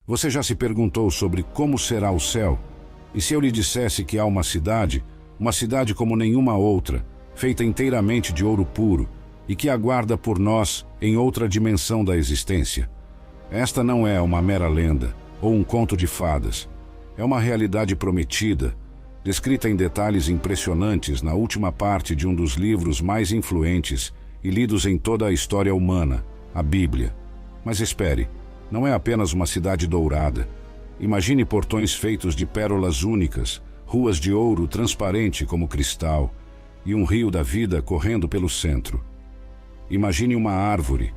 Você já se perguntou sobre como será o céu? E se eu lhe dissesse que há uma cidade como nenhuma outra, feita inteiramente de ouro puro, e que aguarda por nós em outra dimensão da existência? Esta não é uma mera lenda ou um conto de fadas. É uma realidade prometida, descrita em detalhes impressionantes na última parte de um dos livros mais influentes e lidos em toda a história humana, a Bíblia. Mas espere, não é apenas uma cidade dourada. Imagine portões feitos de pérolas únicas, ruas de ouro transparente como cristal, e um rio da vida correndo pelo centro. Imagine uma árvore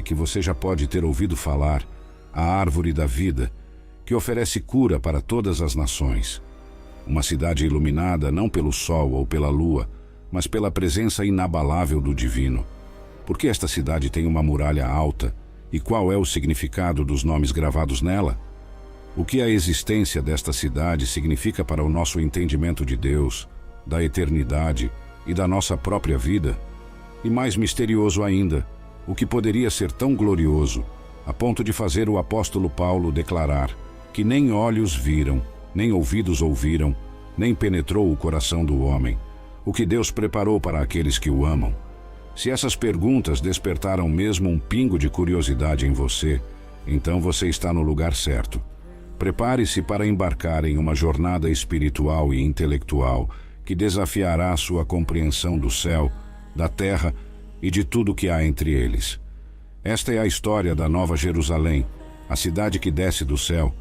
que você já pode ter ouvido falar, a árvore da vida, que oferece cura para todas as nações. Uma cidade iluminada não pelo sol ou pela lua, mas pela presença inabalável do divino. Por que esta cidade tem uma muralha alta? E qual é o significado dos nomes gravados nela? O que a existência desta cidade significa para o nosso entendimento de Deus, da eternidade e da nossa própria vida? E mais misterioso ainda, o que poderia ser tão glorioso, a ponto de fazer o apóstolo Paulo declarar que nem olhos viram, nem ouvidos ouviram, nem penetrou o coração do homem, o que Deus preparou para aqueles que o amam? Se essas perguntas despertaram mesmo um pingo de curiosidade em você, então você está no lugar certo. Prepare-se para embarcar em uma jornada espiritual e intelectual que desafiará a sua compreensão do céu, da terra e de tudo que há entre eles. Esta é a história da Nova Jerusalém, a cidade que desce do céu,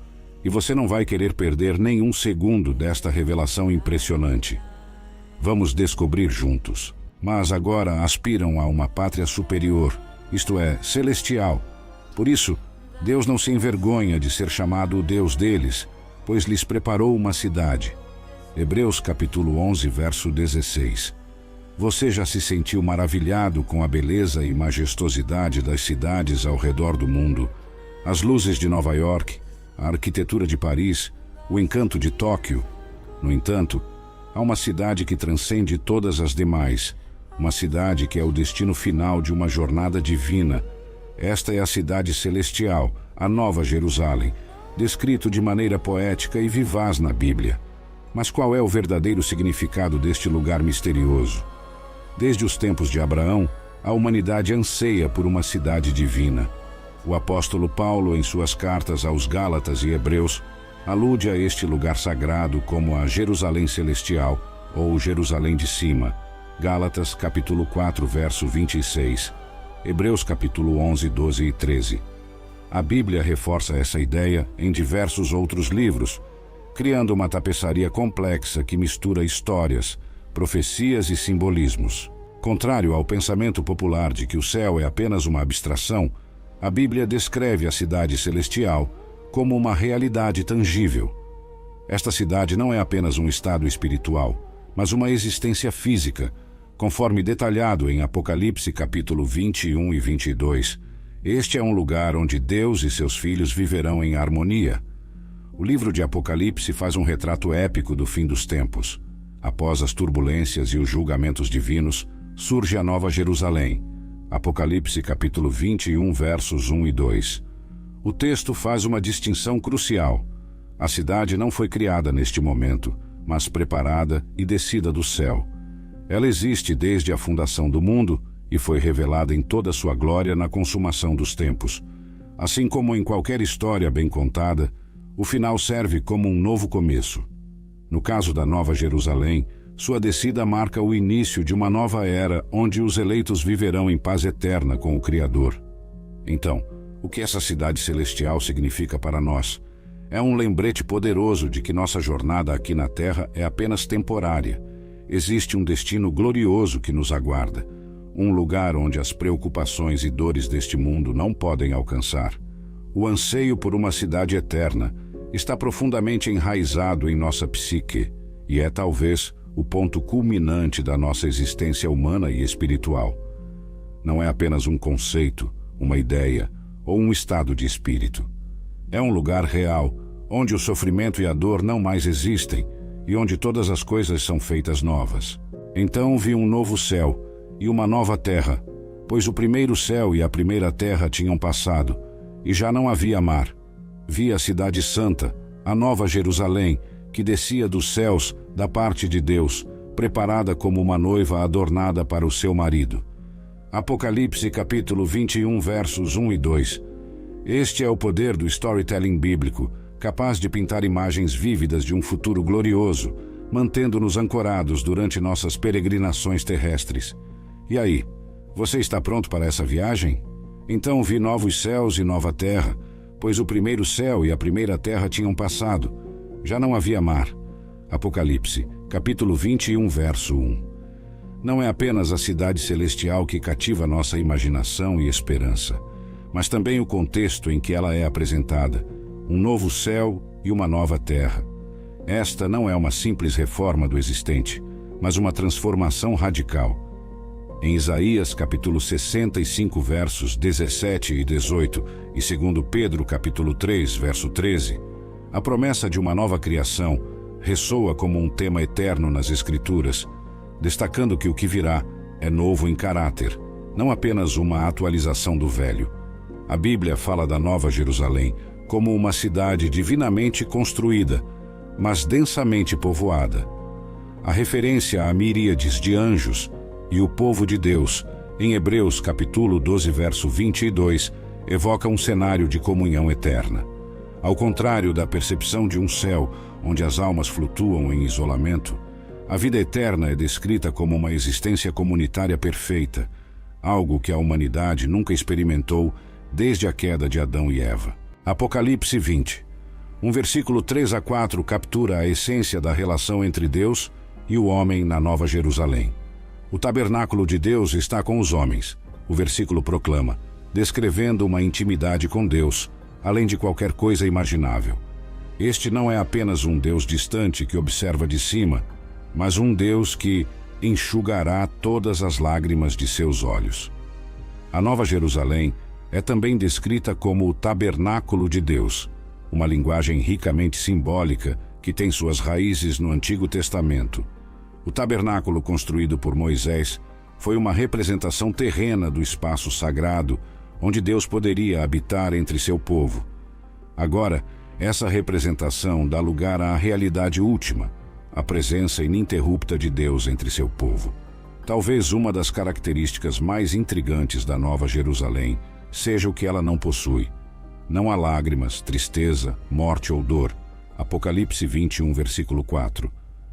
e você não vai querer perder nenhum segundo desta revelação impressionante. Vamos descobrir juntos. Mas agora aspiram a uma pátria superior, isto é, celestial. Por isso, Deus não se envergonha de ser chamado o Deus deles, pois lhes preparou uma cidade. Hebreus capítulo 11, verso 16. Você já se sentiu maravilhado com a beleza e majestosidade das cidades ao redor do mundo, as luzes de Nova York, a arquitetura de Paris, o encanto de Tóquio? No entanto, há uma cidade que transcende todas as demais, uma cidade que é o destino final de uma jornada divina. Esta é a cidade celestial, a Nova Jerusalém, descrito de maneira poética e vivaz na Bíblia. Mas qual é o verdadeiro significado deste lugar misterioso? Desde os tempos de Abraão, a humanidade anseia por uma cidade divina. O apóstolo Paulo, em suas cartas aos Gálatas e Hebreus, alude a este lugar sagrado como a Jerusalém Celestial ou Jerusalém de Cima. Gálatas capítulo 4, verso 26. Hebreus capítulo 11, 12 e 13. A Bíblia reforça essa ideia em diversos outros livros, criando uma tapeçaria complexa que mistura histórias, profecias e simbolismos. Contrário ao pensamento popular de que o céu é apenas uma abstração, a Bíblia descreve a cidade celestial como uma realidade tangível. Esta cidade não é apenas um estado espiritual, mas uma existência física, conforme detalhado em Apocalipse capítulo 21 e 22. Este é um lugar onde Deus e seus filhos viverão em harmonia. O livro de Apocalipse faz um retrato épico do fim dos tempos. Após as turbulências e os julgamentos divinos, surge a Nova Jerusalém. Apocalipse capítulo 21, versos 1 e 2. O texto faz uma distinção crucial. A cidade não foi criada neste momento, mas preparada e descida do céu. Ela existe desde a fundação do mundo e foi revelada em toda a sua glória na consumação dos tempos. Assim como em qualquer história bem contada, o final serve como um novo começo. No caso da Nova Jerusalém, sua descida marca o início de uma nova era onde os eleitos viverão em paz eterna com o Criador. Então, o que essa cidade celestial significa para nós? É um lembrete poderoso de que nossa jornada aqui na Terra é apenas temporária. Existe um destino glorioso que nos aguarda, um lugar onde as preocupações e dores deste mundo não podem alcançar. O anseio por uma cidade eterna está profundamente enraizado em nossa psique e é talvez o ponto culminante da nossa existência humana e espiritual. Não é apenas um conceito, uma ideia ou um estado de espírito. É um lugar real, onde o sofrimento e a dor não mais existem e onde todas as coisas são feitas novas. Então vi um novo céu e uma nova terra, pois o primeiro céu e a primeira terra tinham passado, e já não havia mar. Vi a cidade santa, a nova Jerusalém, que descia dos céus, da parte de Deus, preparada como uma noiva adornada para o seu marido. Apocalipse capítulo 21, versos 1 e 2. Este é o poder do storytelling bíblico, capaz de pintar imagens vívidas de um futuro glorioso, mantendo-nos ancorados durante nossas peregrinações terrestres. E aí, você está pronto para essa viagem? Então vi novos céus e nova terra, pois o primeiro céu e a primeira terra tinham passado. Já não havia mar. Apocalipse, capítulo 21, verso 1. Não é apenas a cidade celestial que cativa nossa imaginação e esperança, mas também o contexto em que ela é apresentada, um novo céu e uma nova terra. Esta não é uma simples reforma do existente, mas uma transformação radical. Em Isaías capítulo 65, versos 17 e 18, e 2 Pedro capítulo 3, verso 13, a promessa de uma nova criação ressoa como um tema eterno nas Escrituras, destacando que o que virá é novo em caráter, não apenas uma atualização do velho. A Bíblia fala da Nova Jerusalém como uma cidade divinamente construída, mas densamente povoada. A referência a miríades de anjos e o povo de Deus, em Hebreus capítulo 12, verso 22, evoca um cenário de comunhão eterna. Ao contrário da percepção de um céu onde as almas flutuam em isolamento, a vida eterna é descrita como uma existência comunitária perfeita, algo que a humanidade nunca experimentou desde a queda de Adão e Eva. Apocalipse 20. Um versículo 3 a 4 captura a essência da relação entre Deus e o homem na Nova Jerusalém. O tabernáculo de Deus está com os homens, o versículo proclama, descrevendo uma intimidade com Deus, além de qualquer coisa imaginável. Este não é apenas um Deus distante que observa de cima, mas um Deus que enxugará todas as lágrimas de seus olhos. A Nova Jerusalém é também descrita como o tabernáculo de Deus, uma linguagem ricamente simbólica que tem suas raízes no Antigo Testamento. O tabernáculo construído por Moisés foi uma representação terrena do espaço sagrado, onde Deus poderia habitar entre seu povo. Agora, essa representação dá lugar à realidade última, a presença ininterrupta de Deus entre seu povo. Talvez uma das características mais intrigantes da Nova Jerusalém seja o que ela não possui. Não há lágrimas, tristeza, morte ou dor. Apocalipse 21, versículo 4.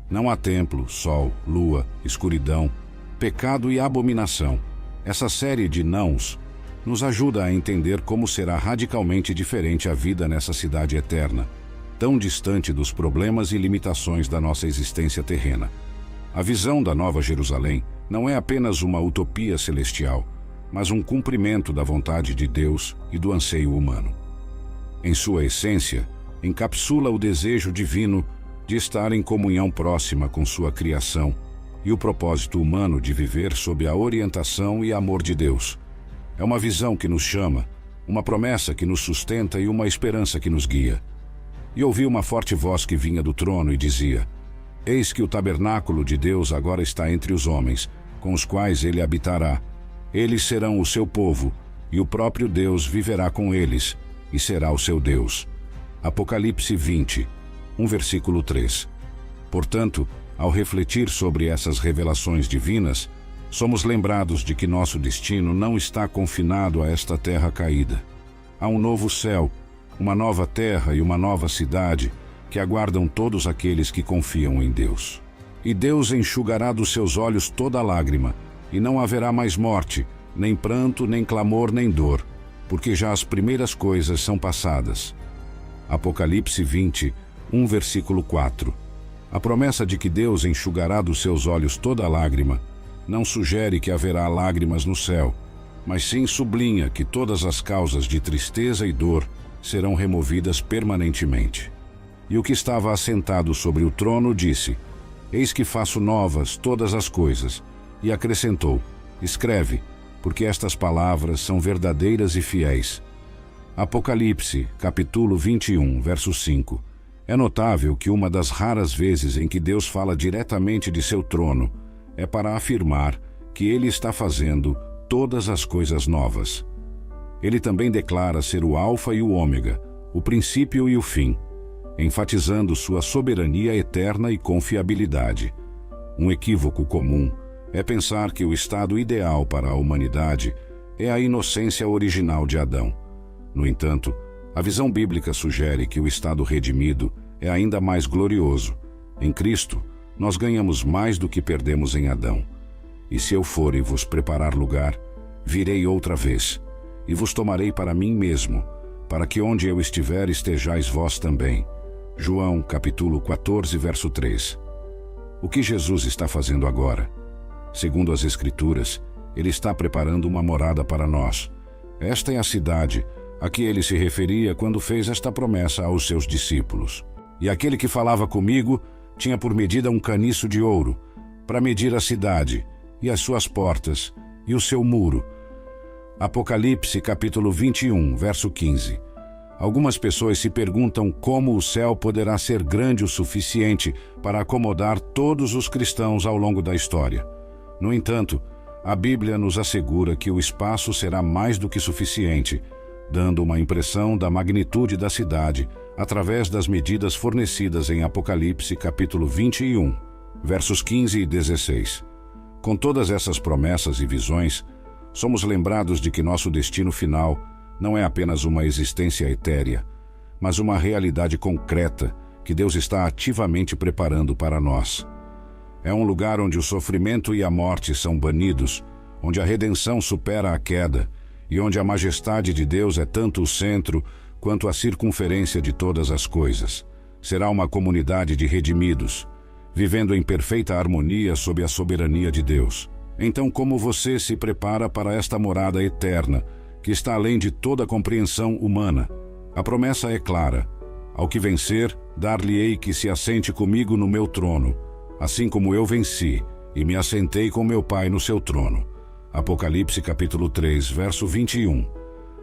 Não há templo, sol, lua, escuridão, pecado e abominação. Essa série de nãos nos ajuda a entender como será radicalmente diferente a vida nessa cidade eterna, tão distante dos problemas e limitações da nossa existência terrena. A visão da Nova Jerusalém não é apenas uma utopia celestial, mas um cumprimento da vontade de Deus e do anseio humano. Em sua essência, encapsula o desejo divino de estar em comunhão próxima com sua criação e o propósito humano de viver sob a orientação e amor de Deus. É uma visão que nos chama, uma promessa que nos sustenta e uma esperança que nos guia. E ouvi uma forte voz que vinha do trono e dizia: Eis que o tabernáculo de Deus agora está entre os homens, com os quais ele habitará. Eles serão o seu povo, e o próprio Deus viverá com eles, e será o seu Deus. Apocalipse 20, versículo 3. Portanto, ao refletir sobre essas revelações divinas, somos lembrados de que nosso destino não está confinado a esta terra caída. Há um novo céu, uma nova terra e uma nova cidade que aguardam todos aqueles que confiam em Deus. E Deus enxugará dos seus olhos toda lágrima, e não haverá mais morte, nem pranto, nem clamor, nem dor, porque já as primeiras coisas são passadas. Apocalipse 20, versículo 4. A promessa de que Deus enxugará dos seus olhos toda lágrima não sugere que haverá lágrimas no céu, mas sim sublinha que todas as causas de tristeza e dor serão removidas permanentemente. E o que estava assentado sobre o trono disse: Eis que faço novas todas as coisas. E acrescentou: Escreve, porque estas palavras são verdadeiras e fiéis. Apocalipse, capítulo 21, verso 5. É notável que uma das raras vezes em que Deus fala diretamente de seu trono é para afirmar que ele está fazendo todas as coisas novas. Ele também declara ser o Alfa e o Ômega, o princípio e o fim, enfatizando sua soberania eterna e confiabilidade. Um equívoco comum é pensar que o estado ideal para a humanidade é a inocência original de Adão. No entanto, a visão bíblica sugere que o estado redimido é ainda mais glorioso. Em Cristo, nós ganhamos mais do que perdemos em Adão. E se eu for e vos preparar lugar, virei outra vez, e vos tomarei para mim mesmo, para que onde eu estiver estejais vós também. João, capítulo 14, verso 3. O que Jesus está fazendo agora? Segundo as Escrituras, ele está preparando uma morada para nós. Esta é a cidade a que ele se referia quando fez esta promessa aos seus discípulos. E aquele que falava comigo tinha por medida um caniço de ouro, para medir a cidade, e as suas portas, e o seu muro. Apocalipse capítulo 21, verso 15. Algumas pessoas se perguntam como o céu poderá ser grande o suficiente para acomodar todos os cristãos ao longo da história. No entanto, a Bíblia nos assegura que o espaço será mais do que suficiente, dando uma impressão da magnitude da cidade através das medidas fornecidas em Apocalipse capítulo 21, versos 15 e 16. Com todas essas promessas e visões, somos lembrados de que nosso destino final não é apenas uma existência etérea, mas uma realidade concreta que Deus está ativamente preparando para nós. É um lugar onde o sofrimento e a morte são banidos, onde a redenção supera a queda e onde a majestade de Deus é tanto o centro quanto a circunferência de todas as coisas. Será uma comunidade de redimidos, vivendo em perfeita harmonia sob a soberania de Deus. Então, como você se prepara para esta morada eterna, que está além de toda compreensão humana? A promessa é clara: ao que vencer, dar-lhe-ei que se assente comigo no meu trono, assim como eu venci e me assentei com meu Pai no seu trono. Apocalipse capítulo 3, verso 21.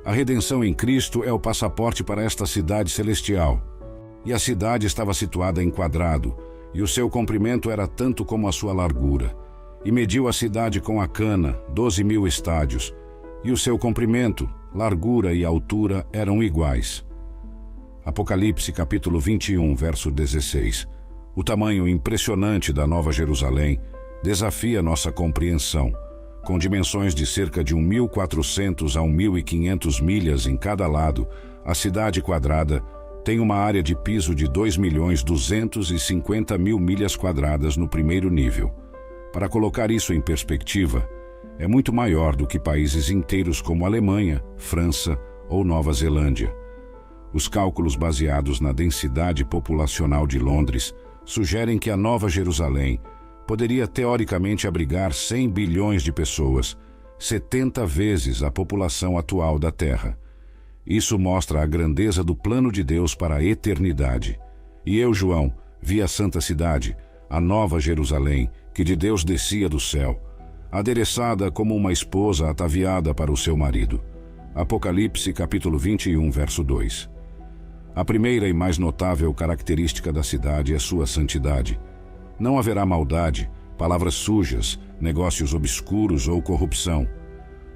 A redenção em Cristo é o passaporte para esta cidade celestial. E a cidade estava situada em quadrado, e o seu comprimento era tanto como a sua largura. E mediu a cidade com a cana, 12.000 estádios, e o seu comprimento, largura e altura eram iguais. Apocalipse capítulo 21, verso 16. O tamanho impressionante da Nova Jerusalém desafia nossa compreensão. Com dimensões de cerca de 1.400 a 1.500 milhas em cada lado, a cidade quadrada tem uma área de piso de 2.250.000 milhas quadradas no primeiro nível. Para colocar isso em perspectiva, é muito maior do que países inteiros como Alemanha, França ou Nova Zelândia. Os cálculos baseados na densidade populacional de Londres sugerem que a Nova Jerusalém poderia teoricamente abrigar 100 bilhões de pessoas, 70 vezes a população atual da Terra. Isso mostra a grandeza do plano de Deus para a eternidade. E eu, João, vi a santa cidade, a Nova Jerusalém, que de Deus descia do céu, adereçada como uma esposa ataviada para o seu marido. Apocalipse capítulo 21, verso 2. A primeira e mais notável característica da cidade é sua santidade. Não haverá maldade, palavras sujas, negócios obscuros ou corrupção.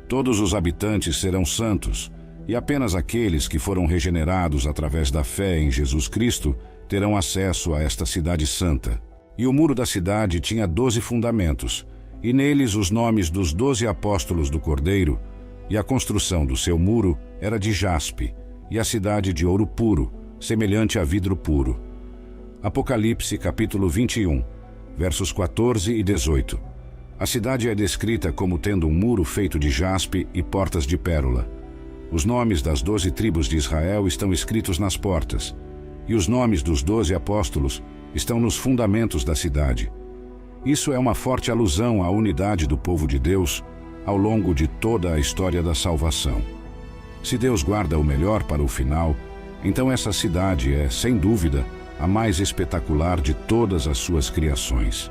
Todos os habitantes serão santos, e apenas aqueles que foram regenerados através da fé em Jesus Cristo terão acesso a esta cidade santa. E o muro da cidade tinha 12 fundamentos, e neles os nomes dos 12 apóstolos do Cordeiro, e a construção do seu muro era de jaspe, e a cidade de ouro puro, semelhante a vidro puro. Apocalipse capítulo 21, versos 14 e 18. A cidade é descrita como tendo um muro feito de jaspe e portas de pérola. Os nomes das 12 tribos de Israel estão escritos nas portas, e os nomes dos 12 apóstolos estão nos fundamentos da cidade. Isso é uma forte alusão à unidade do povo de Deus ao longo de toda a história da salvação. Se Deus guarda o melhor para o final, então essa cidade é, sem dúvida, a mais espetacular de todas as suas criações.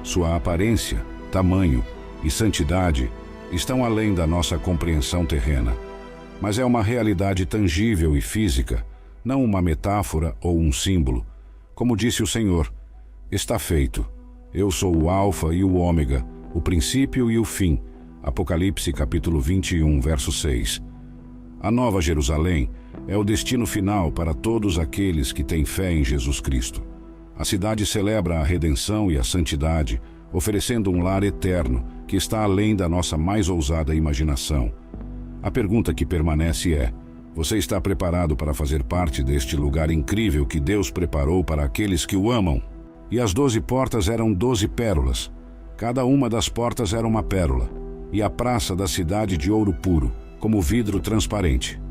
Sua aparência, tamanho e santidade estão além da nossa compreensão terrena, mas é uma realidade tangível e física, não uma metáfora ou um símbolo. Como disse o Senhor, está feito. Eu sou o Alfa e o Ômega, o princípio e o fim. Apocalipse capítulo 21, verso 6. A Nova Jerusalém é o destino final para todos aqueles que têm fé em Jesus Cristo. A cidade celebra a redenção e a santidade, oferecendo um lar eterno que está além da nossa mais ousada imaginação. A pergunta que permanece é: você está preparado para fazer parte deste lugar incrível que Deus preparou para aqueles que o amam? E as 12 portas eram 12 pérolas. Cada uma das portas era uma pérola, e a praça da cidade de ouro puro, como vidro transparente.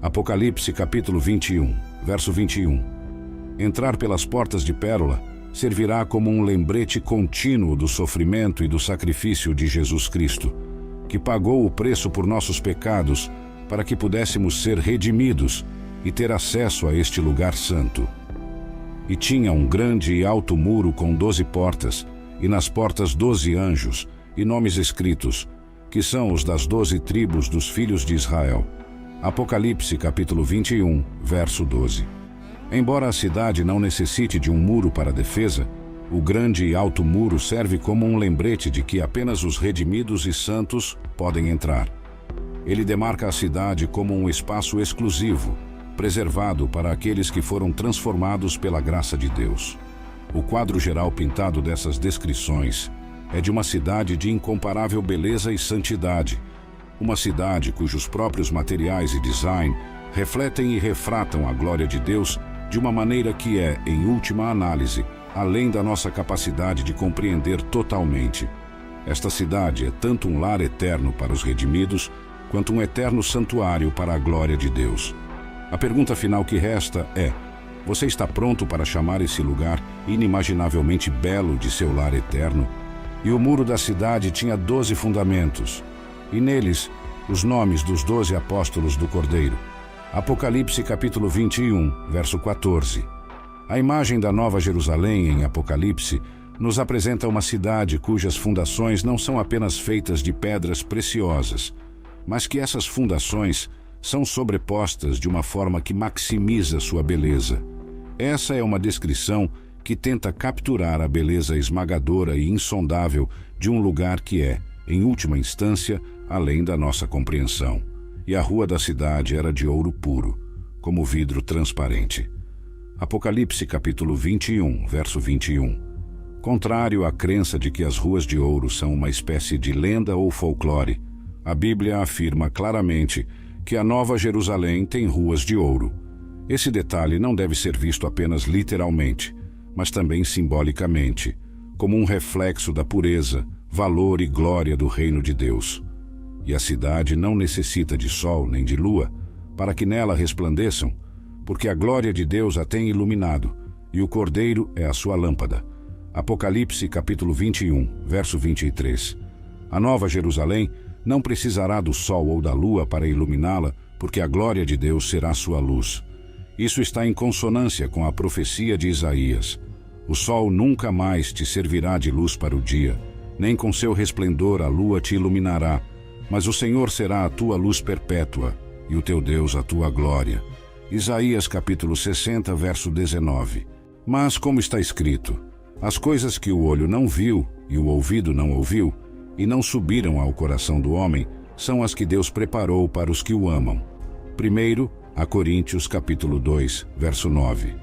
Apocalipse capítulo 21, verso 21. Entrar pelas portas de pérola servirá como um lembrete contínuo do sofrimento e do sacrifício de Jesus Cristo, que pagou o preço por nossos pecados para que pudéssemos ser redimidos e ter acesso a este lugar santo. E tinha um grande e alto muro com 12 portas, e nas portas 12 anjos, e nomes escritos, que são os das 12 tribos dos filhos de Israel. Apocalipse capítulo 21, verso 12. Embora a cidade não necessite de um muro para defesa, o grande e alto muro serve como um lembrete de que apenas os redimidos e santos podem entrar. Ele demarca a cidade como um espaço exclusivo, preservado para aqueles que foram transformados pela graça de Deus. O quadro geral pintado dessas descrições é de uma cidade de incomparável beleza e santidade, uma cidade cujos próprios materiais e design refletem e refratam a glória de Deus de uma maneira que é, em última análise, além da nossa capacidade de compreender totalmente. Esta cidade é tanto um lar eterno para os redimidos, quanto um eterno santuário para a glória de Deus. A pergunta final que resta é: você está pronto para chamar esse lugar inimaginavelmente belo de seu lar eterno? E o muro da cidade tinha 12 fundamentos, e neles os nomes dos 12 apóstolos do Cordeiro. Apocalipse capítulo 21, verso 14. A imagem da Nova Jerusalém em Apocalipse nos apresenta uma cidade cujas fundações não são apenas feitas de pedras preciosas, mas que essas fundações são sobrepostas de uma forma que maximiza sua beleza. Essa é uma descrição que tenta capturar a beleza esmagadora e insondável de um lugar que é, em última instância, além da nossa compreensão. E a rua da cidade era de ouro puro, como vidro transparente. Apocalipse capítulo 21, verso 21. Contrário à crença de que as ruas de ouro são uma espécie de lenda ou folclore, a Bíblia afirma claramente que a Nova Jerusalém tem ruas de ouro. Esse detalhe não deve ser visto apenas literalmente, mas também simbolicamente, como um reflexo da pureza, valor e glória do reino de Deus. E a cidade não necessita de sol nem de lua para que nela resplandeçam, porque a glória de Deus a tem iluminado, e o Cordeiro é a sua lâmpada. Apocalipse capítulo 21, verso 23. A Nova Jerusalém não precisará do sol ou da lua para iluminá-la, porque a glória de Deus será sua luz. Isso está em consonância com a profecia de Isaías. O sol nunca mais te servirá de luz para o dia, nem com seu resplendor a lua te iluminará, mas o Senhor será a tua luz perpétua, e o teu Deus a tua glória. Isaías capítulo 60, verso 19. Mas como está escrito, as coisas que o olho não viu e o ouvido não ouviu, e não subiram ao coração do homem, são as que Deus preparou para os que o amam. 1 Coríntios capítulo 2, verso 9.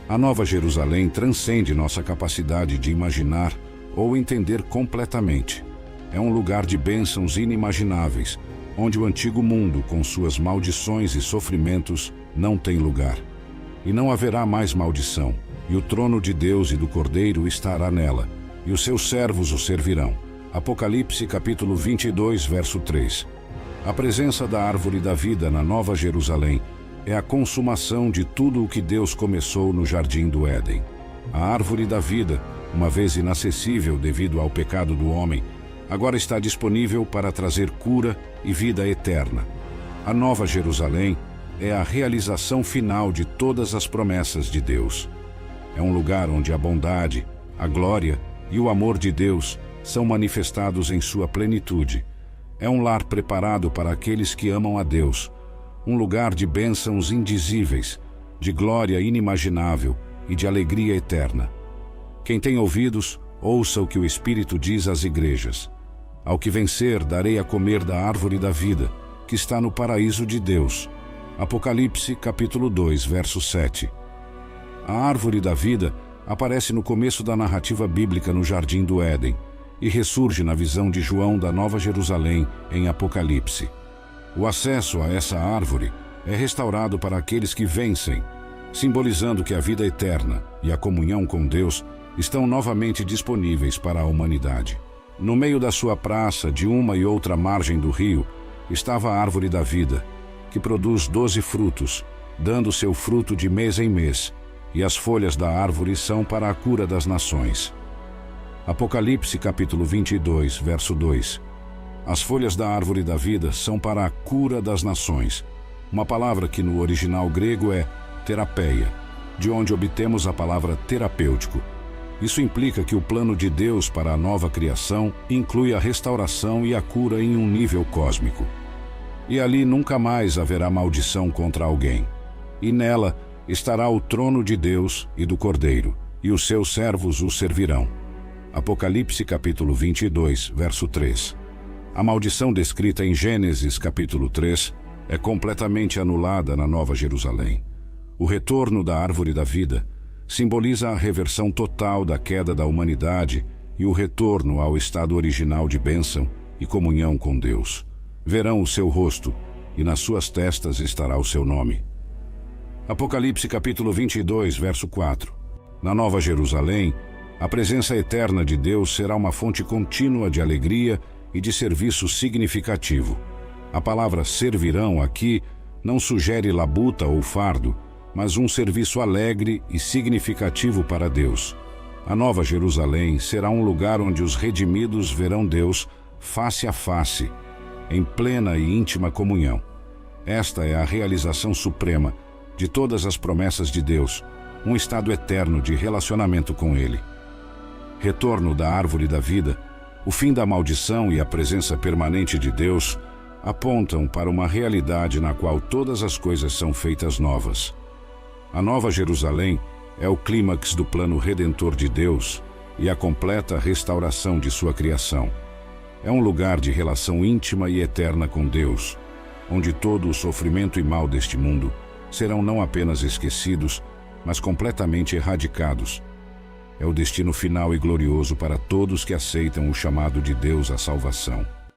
A Nova Jerusalém transcende nossa capacidade de imaginar ou entender completamente. É um lugar de bênçãos inimagináveis, onde o antigo mundo, com suas maldições e sofrimentos, não tem lugar. E não haverá mais maldição, e o trono de Deus e do Cordeiro estará nela, e os seus servos o servirão. Apocalipse capítulo 22, verso 3. A presença da árvore da vida na Nova Jerusalém é a consumação de tudo o que Deus começou no Jardim do Éden. A árvore da vida, uma vez inacessível devido ao pecado do homem, agora está disponível para trazer cura e vida eterna. A Nova Jerusalém é a realização final de todas as promessas de Deus. É um lugar onde a bondade, a glória e o amor de Deus são manifestados em sua plenitude. É um lar preparado para aqueles que amam a Deus, um lugar de bênçãos indizíveis, de glória inimaginável e de alegria eterna. Quem tem ouvidos, ouça o que o Espírito diz às igrejas. Ao que vencer, darei a comer da árvore da vida, que está no paraíso de Deus. Apocalipse capítulo 2, verso 7. A árvore da vida aparece no começo da narrativa bíblica no Jardim do Éden e ressurge na visão de João da Nova Jerusalém em Apocalipse. O acesso a essa árvore é restaurado para aqueles que vencem, simbolizando que a vida eterna e a comunhão com Deus estão novamente disponíveis para a humanidade. No meio da sua praça, de uma e outra margem do rio, estava a árvore da vida, que produz 12 frutos, dando seu fruto de mês em mês, e as folhas da árvore são para a cura das nações. Apocalipse capítulo 22, verso 2. As folhas da árvore da vida são para a cura das nações, uma palavra que no original grego é terapeia, de onde obtemos a palavra terapêutico. Isso implica que o plano de Deus para a nova criação inclui a restauração e a cura em um nível cósmico. E ali nunca mais haverá maldição contra alguém. E nela estará o trono de Deus e do Cordeiro, e os seus servos o servirão. Apocalipse capítulo 22, verso 3. A maldição descrita em Gênesis capítulo 3 é completamente anulada na Nova Jerusalém. O retorno da árvore da vida simboliza a reversão total da queda da humanidade e o retorno ao estado original de bênção e comunhão com Deus. Verão o seu rosto, e nas suas testas estará o seu nome. Apocalipse capítulo 22, verso 4. Na Nova Jerusalém, a presença eterna de Deus será uma fonte contínua de alegria e de serviço significativo. A palavra servirão aqui não sugere labuta ou fardo, mas um serviço alegre e significativo para Deus. A Nova Jerusalém será um lugar onde os redimidos verão Deus face a face, em plena e íntima comunhão. Esta é a realização suprema de todas as promessas de Deus, um estado eterno de relacionamento com Ele. Retorno da árvore da vida, o fim da maldição e a presença permanente de Deus apontam para uma realidade na qual todas as coisas são feitas novas. A Nova Jerusalém é o clímax do plano redentor de Deus e a completa restauração de sua criação. É um lugar de relação íntima e eterna com Deus, onde todo o sofrimento e mal deste mundo serão não apenas esquecidos, mas completamente erradicados. É o destino final e glorioso para todos que aceitam o chamado de Deus à salvação.